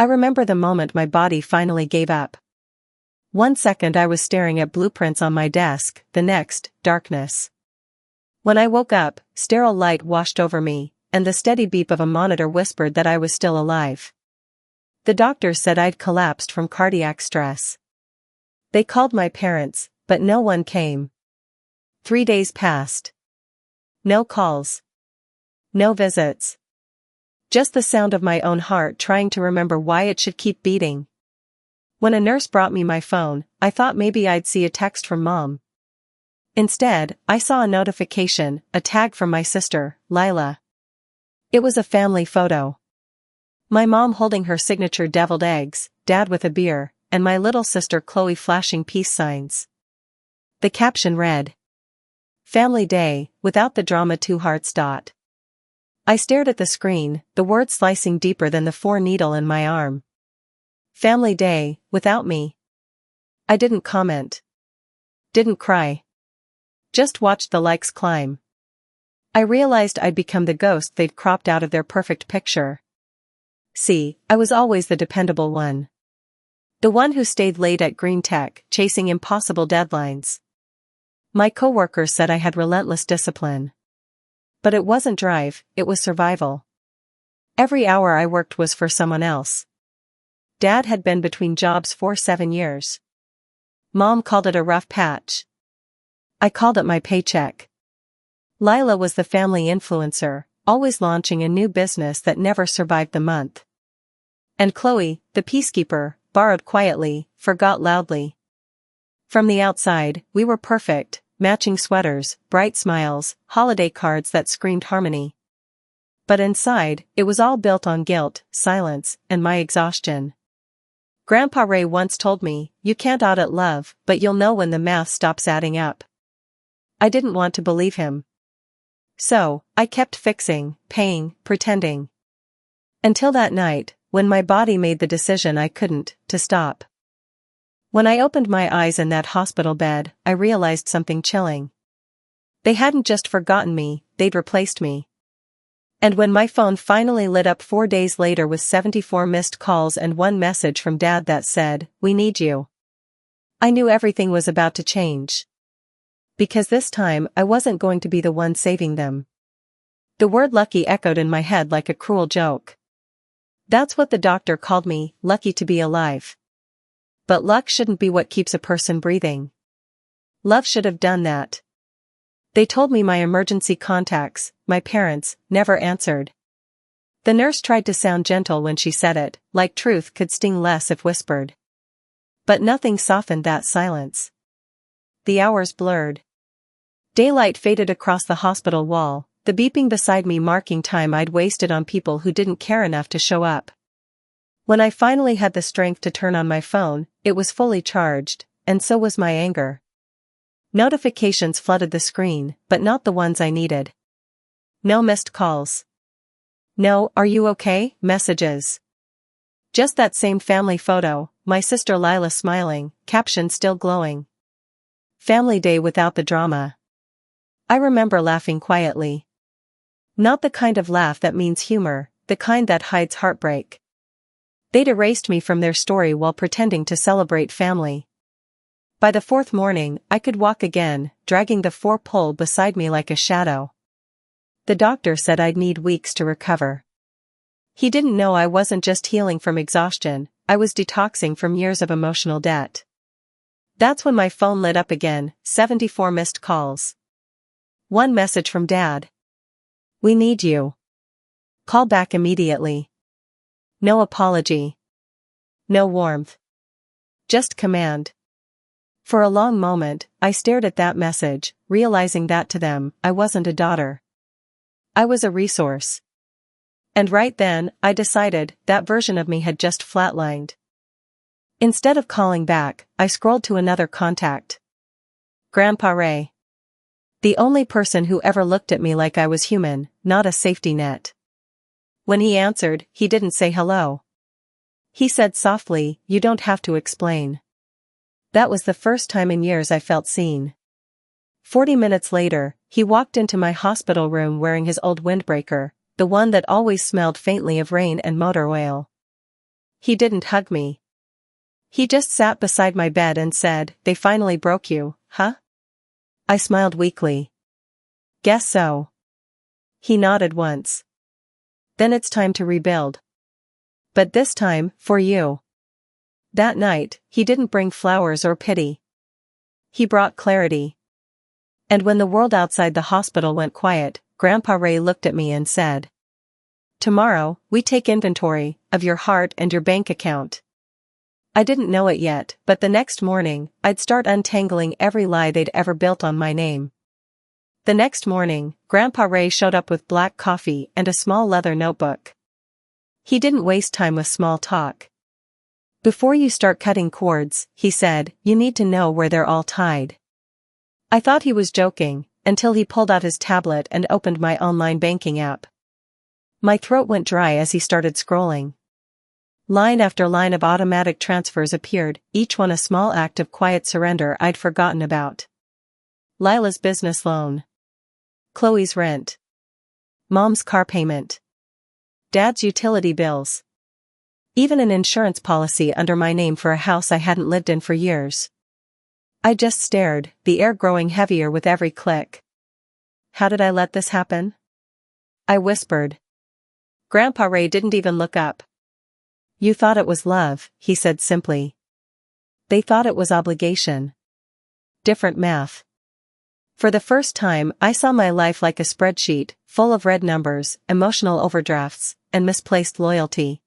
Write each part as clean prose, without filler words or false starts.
I remember the moment my body finally gave up. 1 second I was staring at blueprints on my desk, the next, darkness. When I woke up, sterile light washed over me, and the steady beep of a monitor whispered that I was still alive. The doctors said I'd collapsed from cardiac stress. They called my parents, but no one came. 3 days passed. No calls. No visits. Just the sound of my own heart trying to remember why it should keep beating. When a nurse brought me my phone, I thought maybe I'd see a text from Mom. Instead, I saw a notification, a tag from my sister, Lila. It was a family photo. My mom holding her signature deviled eggs, Dad with a beer, and my little sister Chloe flashing peace signs. The caption read, "Family Day, without the drama 2 hearts. I stared at the screen, the word slicing deeper than the 4-needle in my arm. Family Day, without me. I didn't comment. Didn't cry. Just watched the likes climb. I realized I'd become the ghost they'd cropped out of their perfect picture. See, I was always the dependable one. The one who stayed late at Green Tech, chasing impossible deadlines. My coworkers said I had relentless discipline. But it wasn't drive, it was survival. Every hour I worked was for someone else. Dad had been between jobs for 7 years. Mom called it a rough patch. I called it my paycheck. Lila was the family influencer, always launching a new business that never survived the month. And Chloe, the peacekeeper, borrowed quietly, forgot loudly. From the outside, we were perfect, matching sweaters, bright smiles, holiday cards that screamed harmony. But inside, it was all built on guilt, silence, and my exhaustion. Grandpa Ray once told me, "You can't audit love, but you'll know when the math stops adding up." I didn't want to believe him. So, I kept fixing, paying, pretending. Until that night, when my body made the decision I couldn't, to stop. When I opened my eyes in that hospital bed, I realized something chilling. They hadn't just forgotten me, they'd replaced me. And when my phone finally lit up 4 days later with 74 missed calls and one message from Dad that said, "We need you," I knew everything was about to change. Because this time I wasn't going to be the one saving them. The word lucky echoed in my head like a cruel joke. That's what the doctor called me, lucky to be alive. But luck shouldn't be what keeps a person breathing. Love should have done that. They told me my emergency contacts, my parents, never answered. The nurse tried to sound gentle when she said it, like truth could sting less if whispered. But nothing softened that silence. The hours blurred. Daylight faded across the hospital wall, the beeping beside me marking time I'd wasted on people who didn't care enough to show up. When I finally had the strength to turn on my phone, it was fully charged, and so was my anger. Notifications flooded the screen, but not the ones I needed. No missed calls. No "Are you okay?" messages. Just that same family photo, my sister Lila smiling, caption still glowing. Family Day without the drama. I remember laughing quietly. Not the kind of laugh that means humor, the kind that hides heartbreak. They'd erased me from their story while pretending to celebrate family. By the 4th morning, I could walk again, dragging the 4-pole beside me like a shadow. The doctor said I'd need weeks to recover. He didn't know I wasn't just healing from exhaustion, I was detoxing from years of emotional debt. That's when my phone lit up again, 74 missed calls. One message from Dad. "We need you. Call back immediately." No apology. No warmth. Just command. For a long moment, I stared at that message, realizing that to them, I wasn't a daughter. I was a resource. And right then, I decided, that version of me had just flatlined. Instead of calling back, I scrolled to another contact. Grandpa Ray. The only person who ever looked at me like I was human, not a safety net. When he answered, he didn't say hello. He said softly, "You don't have to explain." That was the first time in years I felt seen. 40 minutes later, he walked into my hospital room wearing his old windbreaker, the one that always smelled faintly of rain and motor oil. He didn't hug me. He just sat beside my bed and said, "They finally broke you, huh?" I smiled weakly. "Guess so." He nodded once. "Then it's time to rebuild. But this time, for you." That night, he didn't bring flowers or pity. He brought clarity. And when the world outside the hospital went quiet, Grandpa Ray looked at me and said, "Tomorrow, we take inventory of your heart and your bank account." I didn't know it yet, but the next morning, I'd start untangling every lie they'd ever built on my name. The next morning, Grandpa Ray showed up with black coffee and a small leather notebook. He didn't waste time with small talk. "Before you start cutting cords," he said, "you need to know where they're all tied." I thought he was joking, until he pulled out his tablet and opened my online banking app. My throat went dry as he started scrolling. Line after line of automatic transfers appeared, each one a small act of quiet surrender I'd forgotten about. Lila's business loan. Chloe's rent. Mom's car payment. Dad's utility bills. Even an insurance policy under my name for a house I hadn't lived in for years. I just stared, the air growing heavier with every click. "How did I let this happen?" I whispered. Grandpa Ray didn't even look up. "You thought it was love," he said simply. "They thought it was obligation. Different math." For the first time, I saw my life like a spreadsheet, full of red numbers, emotional overdrafts, and misplaced loyalty.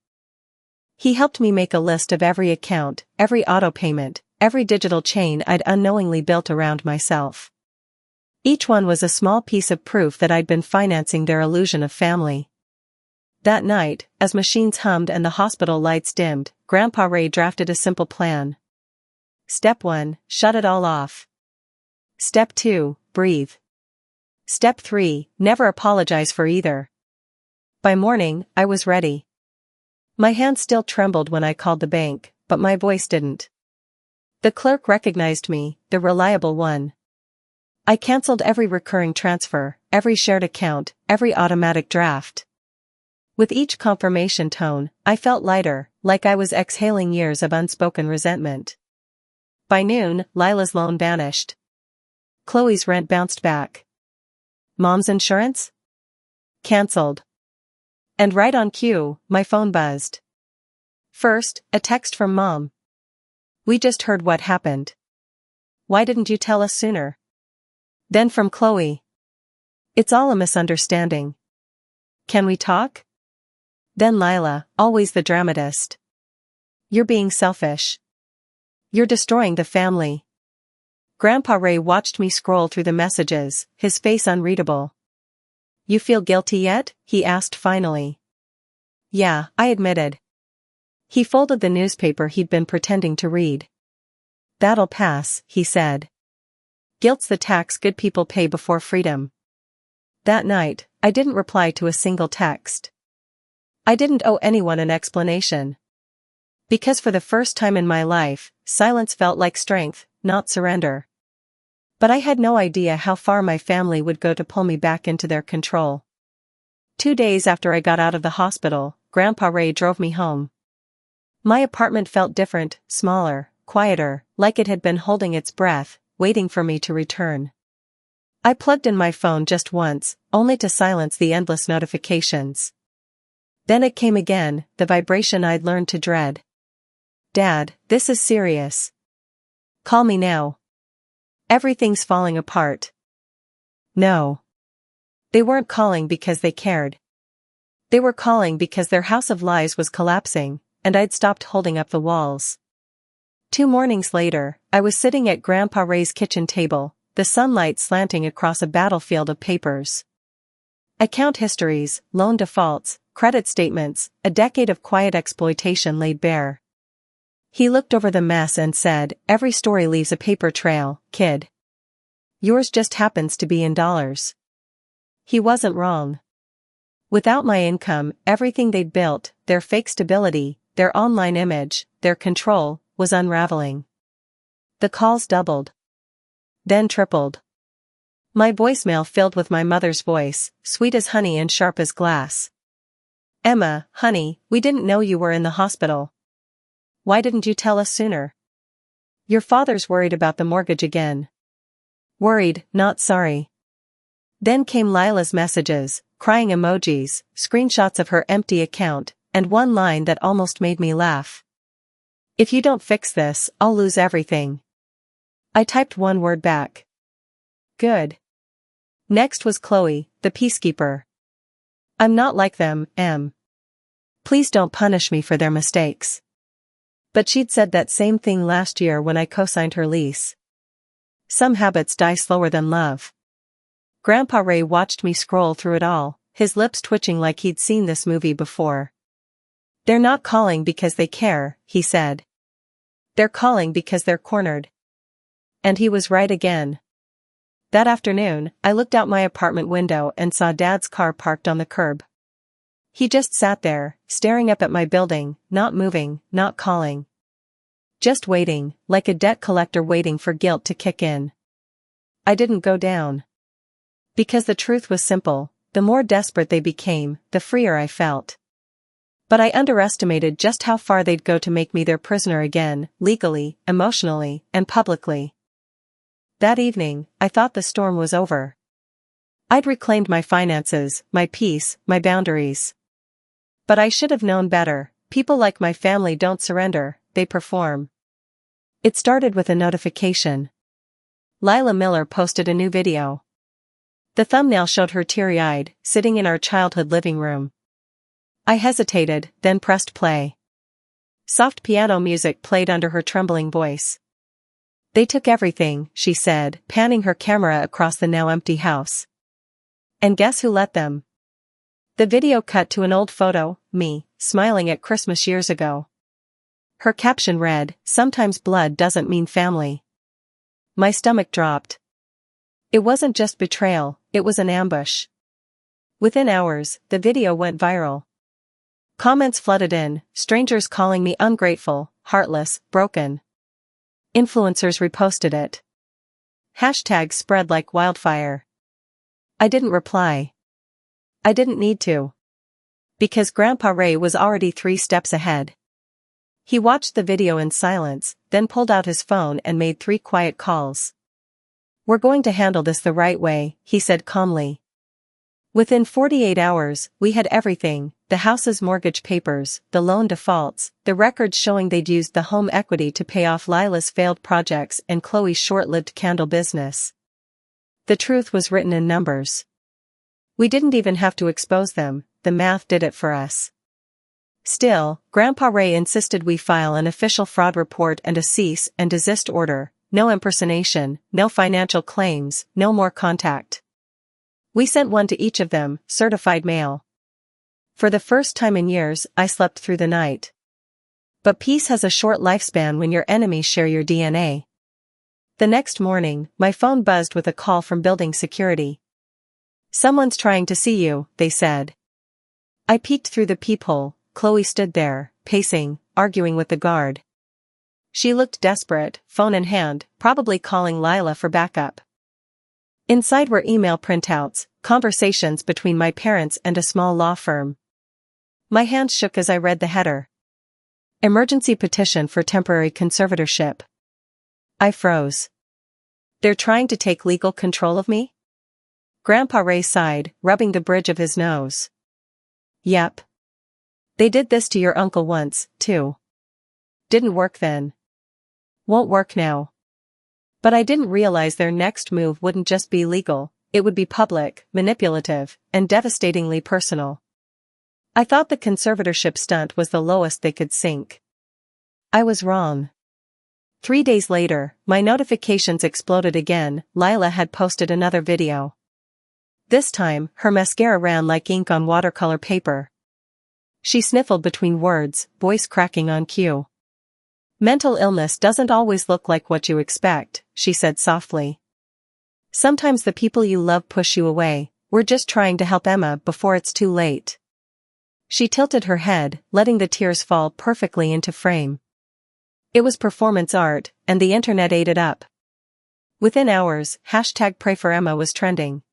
He helped me make a list of every account, every auto payment, every digital chain I'd unknowingly built around myself. Each one was a small piece of proof that I'd been financing their illusion of family. That night, as machines hummed and the hospital lights dimmed, Grandpa Ray drafted a simple plan. Step 1, shut it all off. Step 2, breathe. Step 3, never apologize for either. By morning, I was ready. My hand still trembled when I called the bank, but my voice didn't. The clerk recognized me, the reliable one. I canceled every recurring transfer, every shared account, every automatic draft. With each confirmation tone, I felt lighter, like I was exhaling years of unspoken resentment. By noon, Lila's loan vanished. Chloe's rent bounced back. Mom's insurance? Cancelled. And right on cue, my phone buzzed. First, a text from Mom. "We just heard what happened. Why didn't you tell us sooner?" Then from Chloe. "It's all a misunderstanding. Can we talk?" Then Lila, always the dramatist. "You're being selfish. You're destroying the family." Grandpa Ray watched me scroll through the messages, his face unreadable. "You feel guilty yet?" he asked finally. "Yeah," I admitted. He folded the newspaper he'd been pretending to read. "That'll pass," he said. "Guilt's the tax good people pay before freedom." That night, I didn't reply to a single text. I didn't owe anyone an explanation. Because for the first time in my life, silence felt like strength, not surrender. But I had no idea how far my family would go to pull me back into their control. 2 days after I got out of the hospital, Grandpa Ray drove me home. My apartment felt different, smaller, quieter, like it had been holding its breath, waiting for me to return. I plugged in my phone just once, only to silence the endless notifications. Then it came again, the vibration I'd learned to dread. "Dad, this is serious. Call me now. Everything's falling apart." No. They weren't calling because they cared. They were calling because their house of lies was collapsing, and I'd stopped holding up the walls. 2 mornings later, I was sitting at Grandpa Ray's kitchen table, the sunlight slanting across a battlefield of papers. Account histories, loan defaults, credit statements, a decade of quiet exploitation laid bare. He looked over the mess and said, "Every story leaves a paper trail, kid. Yours just happens to be in dollars." He wasn't wrong. Without my income, everything they'd built, their fake stability, their online image, their control, was unraveling. The calls doubled. Then tripled. My voicemail filled with my mother's voice, sweet as honey and sharp as glass. "Emma, honey, we didn't know you were in the hospital. Why didn't you tell us sooner? Your father's worried about the mortgage again. Worried, not sorry. Then came Lila's messages, crying emojis, screenshots of her empty account, and one line that almost made me laugh. If you don't fix this, I'll lose everything. I typed one word back. Good. Next was Chloe, the peacekeeper. I'm not like them, Em. Please don't punish me for their mistakes. But she'd said that same thing last year when I co-signed her lease. Some habits die slower than love. Grandpa Ray watched me scroll through it all, his lips twitching like he'd seen this movie before. They're not calling because they care, he said. They're calling because they're cornered. And he was right again. That afternoon, I looked out my apartment window and saw Dad's car parked on the curb. He just sat there, staring up at my building, not moving, not calling. Just waiting, like a debt collector waiting for guilt to kick in. I didn't go down. Because the truth was simple, the more desperate they became, the freer I felt. But I underestimated just how far they'd go to make me their prisoner again, legally, emotionally, and publicly. That evening, I thought the storm was over. I'd reclaimed my finances, my peace, my boundaries. But I should have known better. People like my family don't surrender, they perform. It started with a notification. Lila Miller posted a new video. The thumbnail showed her teary-eyed, sitting in our childhood living room. I hesitated, then pressed play. Soft piano music played under her trembling voice. They took everything, she said, panning her camera across the now empty house. And guess who let them? The video cut to an old photo, me, smiling at Christmas years ago. Her caption read, "Sometimes blood doesn't mean family." My stomach dropped. It wasn't just betrayal, it was an ambush. Within hours, the video went viral. Comments flooded in, strangers calling me ungrateful, heartless, broken. Influencers reposted it. Hashtags spread like wildfire. I didn't reply. I didn't need to. Because Grandpa Ray was already 3 steps ahead. He watched the video in silence, then pulled out his phone and made 3 quiet calls. We're going to handle this the right way, he said calmly. Within 48 hours, we had everything, the house's mortgage papers, the loan defaults, the records showing they'd used the home equity to pay off Lila's failed projects and Chloe's short-lived candle business. The truth was written in numbers. We didn't even have to expose them, the math did it for us. Still, Grandpa Ray insisted we file an official fraud report and a cease and desist order, no impersonation, no financial claims, no more contact. We sent one to each of them, certified mail. For the first time in years, I slept through the night. But peace has a short lifespan when your enemies share your DNA. The next morning, my phone buzzed with a call from building security. Someone's trying to see you, they said. I peeked through the peephole. Chloe stood there, pacing, arguing with the guard. She looked desperate, phone in hand, probably calling Lila for backup. Inside were email printouts, conversations between my parents and a small law firm. My hand shook as I read the header. Emergency petition for temporary conservatorship. I froze. They're trying to take legal control of me? Grandpa Ray sighed, rubbing the bridge of his nose. Yep. They did this to your uncle once, too. Didn't work then. Won't work now. But I didn't realize their next move wouldn't just be legal, it would be public, manipulative, and devastatingly personal. I thought the conservatorship stunt was the lowest they could sink. I was wrong. 3 days later, my notifications exploded again. Lila had posted another video. This time, her mascara ran like ink on watercolor paper. She sniffled between words, voice cracking on cue. Mental illness doesn't always look like what you expect, she said softly. Sometimes the people you love push you away. We're just trying to help Emma before it's too late. She tilted her head, letting the tears fall perfectly into frame. It was performance art, and the internet ate it up. Within hours, #PrayForEmma was trending.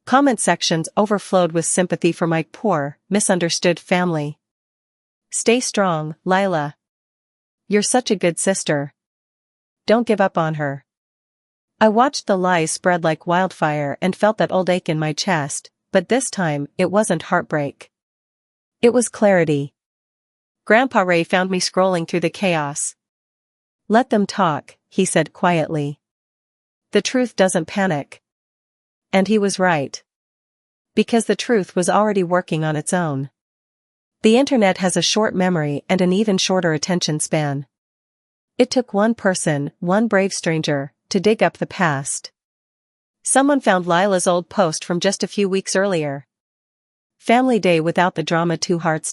Comment sections overflowed with sympathy for my poor, misunderstood family. Stay strong, Lila. You're such a good sister. Don't give up on her. I watched the lies spread like wildfire and felt that old ache in my chest, but this time, it wasn't heartbreak. It was clarity. Grandpa Ray found me scrolling through the chaos. Let them talk, he said quietly. The truth doesn't panic. And he was right. Because the truth was already working on its own. The internet has a short memory and an even shorter attention span. It took one person, one brave stranger, to dig up the past. Someone found Lila's old post from just a few weeks earlier. Family day without the drama 2 hearts.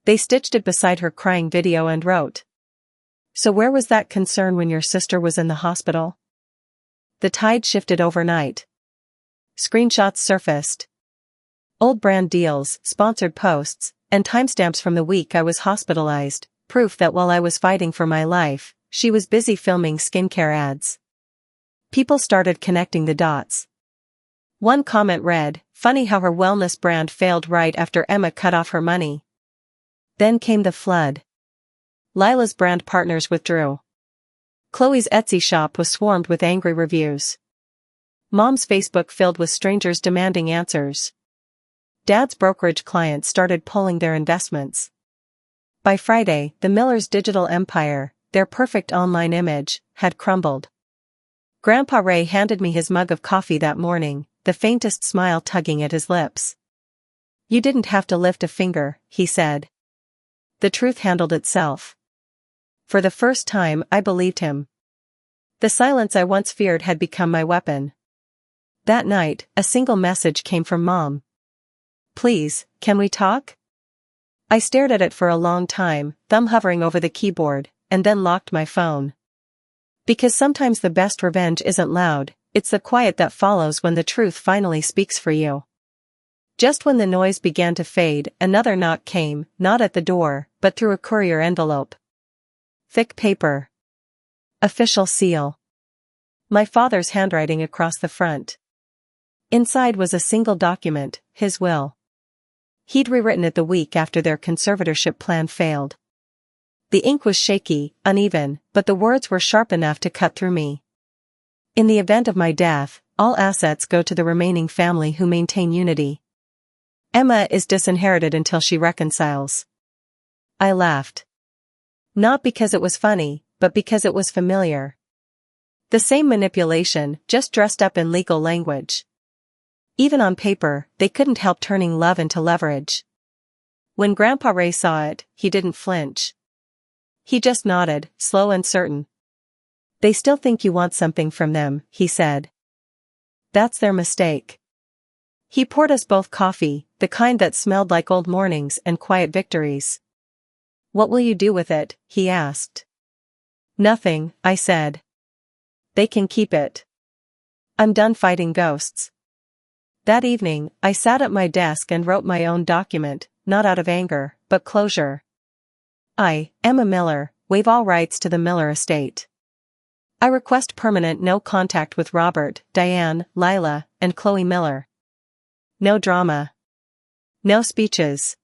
They stitched it beside her crying video and wrote. So where was that concern when your sister was in the hospital? The tide shifted overnight. Screenshots surfaced. Old brand deals, sponsored posts, and timestamps from the week I was hospitalized, proof that while I was fighting for my life, she was busy filming skincare ads. People started connecting the dots. One comment read, "Funny how her wellness brand failed right after Emma cut off her money." Then came the flood. Lila's brand partners withdrew. Chloe's Etsy shop was swarmed with angry reviews. Mom's Facebook filled with strangers demanding answers. Dad's brokerage clients started pulling their investments. By Friday, the Millers' digital empire, their perfect online image, had crumbled. Grandpa Ray handed me his mug of coffee that morning, the faintest smile tugging at his lips. You didn't have to lift a finger, he said. The truth handled itself. For the first time, I believed him. The silence I once feared had become my weapon. That night, a single message came from Mom. Please, can we talk? I stared at it for a long time, thumb hovering over the keyboard, and then locked my phone. Because sometimes the best revenge isn't loud, it's the quiet that follows when the truth finally speaks for you. Just when the noise began to fade, another knock came, not at the door, but through a courier envelope. Thick paper. Official seal. My father's handwriting across the front. Inside was a single document, his will. He'd rewritten it the week after their conservatorship plan failed. The ink was shaky, uneven, but the words were sharp enough to cut through me. In the event of my death, all assets go to the remaining family who maintain unity. Emma is disinherited until she reconciles. I laughed. Not because it was funny, but because it was familiar. The same manipulation, just dressed up in legal language. Even on paper, they couldn't help turning love into leverage. When Grandpa Ray saw it, he didn't flinch. He just nodded, slow and certain. They still think you want something from them, he said. That's their mistake. He poured us both coffee, the kind that smelled like old mornings and quiet victories. What will you do with it? He asked. Nothing, I said. They can keep it. I'm done fighting ghosts. That evening, I sat at my desk and wrote my own document, not out of anger, but closure. I, Emma Miller, waive all rights to the Miller estate. I request permanent no contact with Robert, Diane, Lila, and Chloe Miller. No drama. No speeches.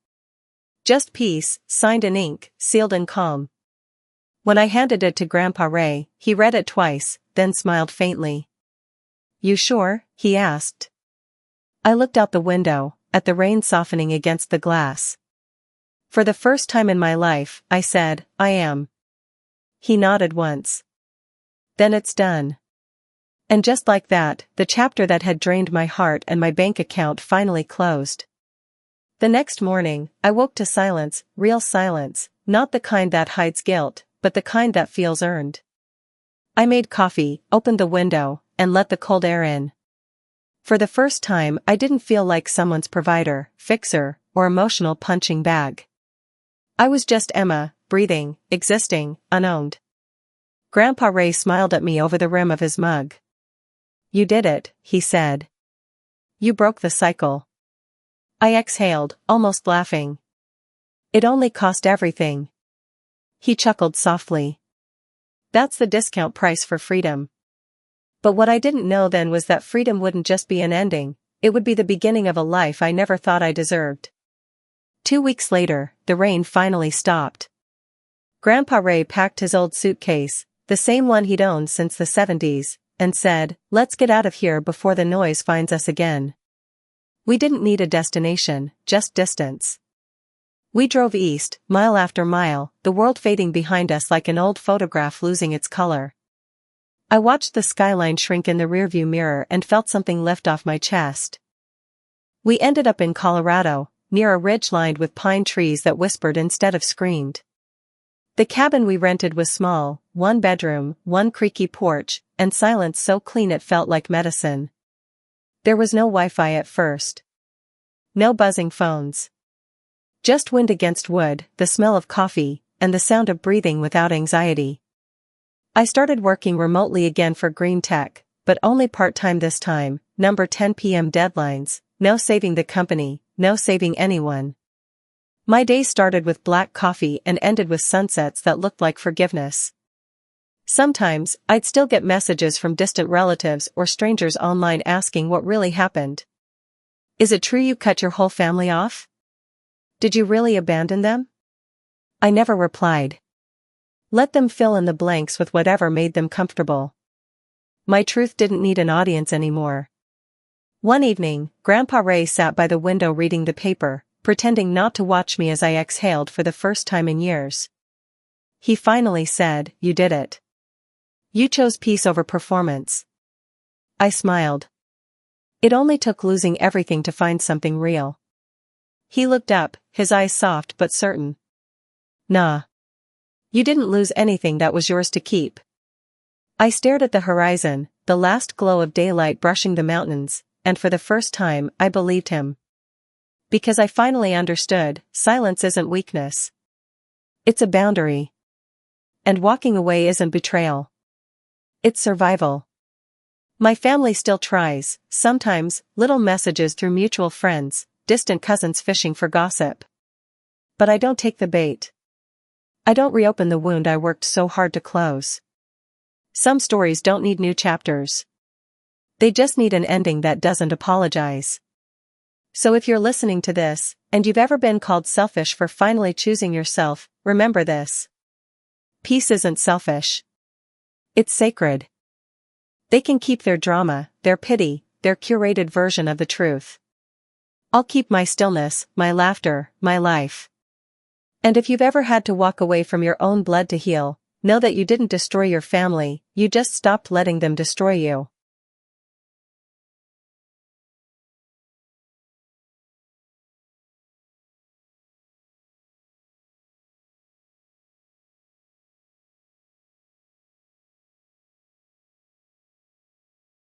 Just peace, signed in ink, sealed in calm. When I handed it to Grandpa Ray, he read it twice, then smiled faintly. You sure? He asked. I looked out the window, at the rain softening against the glass. For the first time in my life, I said, I am. He nodded once. Then it's done. And just like that, the chapter that had drained my heart and my bank account finally closed. The next morning, I woke to silence, real silence, not the kind that hides guilt, but the kind that feels earned. I made coffee, opened the window, and let the cold air in. For the first time, I didn't feel like someone's provider, fixer, or emotional punching bag. I was just Emma, breathing, existing, unowned. Grandpa Ray smiled at me over the rim of his mug. You did it, he said. You broke the cycle. I exhaled, almost laughing. It only cost everything. He chuckled softly. That's the discount price for freedom. But what I didn't know then was that freedom wouldn't just be an ending, it would be the beginning of a life I never thought I deserved. 2 weeks later, the rain finally stopped. Grandpa Ray packed his old suitcase, the same one he'd owned since the 70s, and said, "Let's get out of here before the noise finds us again." We didn't need a destination, just distance. We drove east, mile after mile, the world fading behind us like an old photograph losing its color. I watched the skyline shrink in the rearview mirror and felt something lift off my chest. We ended up in Colorado, near a ridge lined with pine trees that whispered instead of screamed. The cabin we rented was small, one bedroom, one creaky porch, and silence so clean it felt like medicine. There was no Wi-Fi at first. No buzzing phones. Just wind against wood, the smell of coffee, and the sound of breathing without anxiety. I started working remotely again for Green Tech, but only part-time this time, number 10 p.m. deadlines, no saving the company, no saving anyone. My day started with black coffee and ended with sunsets that looked like forgiveness. Sometimes, I'd still get messages from distant relatives or strangers online asking what really happened. Is it true you cut your whole family off? Did you really abandon them? I never replied. Let them fill in the blanks with whatever made them comfortable. My truth didn't need an audience anymore. One evening, Grandpa Ray sat by the window reading the paper, pretending not to watch me as I exhaled for the first time in years. He finally said, "You did it. You chose peace over performance." I smiled. It only took losing everything to find something real. He looked up, his eyes soft but certain. "Nah. You didn't lose anything that was yours to keep." I stared at the horizon, the last glow of daylight brushing the mountains, and for the first time I believed him. Because I finally understood, silence isn't weakness. It's a boundary. And walking away isn't betrayal. It's survival. My family still tries, sometimes, little messages through mutual friends, distant cousins fishing for gossip. But I don't take the bait. I don't reopen the wound I worked so hard to close. Some stories don't need new chapters. They just need an ending that doesn't apologize. So if you're listening to this, and you've ever been called selfish for finally choosing yourself, remember this. Peace isn't selfish. It's sacred. They can keep their drama, their pity, their curated version of the truth. I'll keep my stillness, my laughter, my life. And if you've ever had to walk away from your own blood to heal, know that you didn't destroy your family, you just stopped letting them destroy you.